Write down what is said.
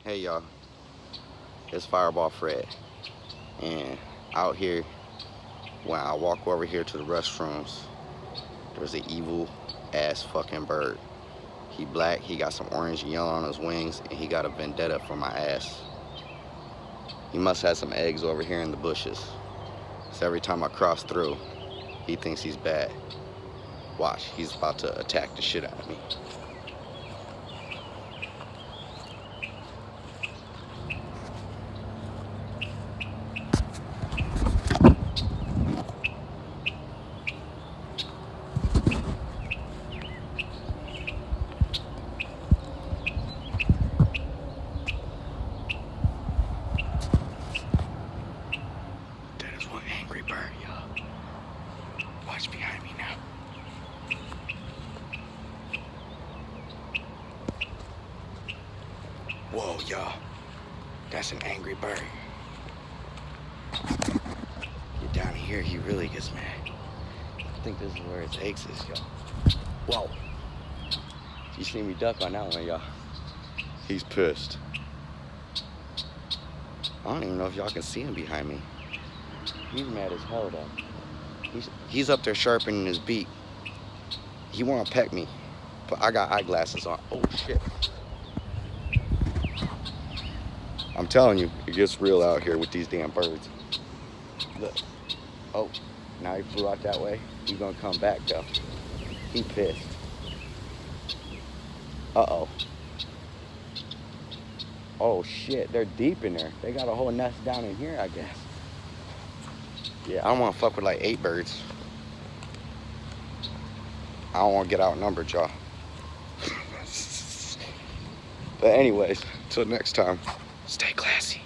Hey y'all, it's Fireball Fred, and out here, when I walk over here to the restrooms, there's an evil ass fucking bird. He black, he got some orange and yellow on his wings, and he got a vendetta for my ass. He must have some eggs over here in the bushes. So every time I cross through, he thinks he's bad. Watch, he's about to attack the shit out of me. That is one angry bird, y'all. Watch behind me now. Whoa, y'all. That's an angry bird. Get down here, he really gets mad. I think this is where its eggs is, y'all. Whoa. You see me duck on that one, y'all. He's pissed. I don't even know if y'all can see him behind me. He's mad as hell, though. He's up there sharpening his beak. He wanna peck me, but I got eyeglasses on. Oh, shit. I'm telling you, it gets real out here with these damn birds. Look. Oh, now he flew out that way. He's gonna come back, though. He pissed. Uh-oh. Oh, shit. They're deep in there. They got a whole nest down in here, I guess. Yeah, I don't want to fuck with like 8 birds. I don't want to get outnumbered, y'all. But anyways, till next time, stay classy.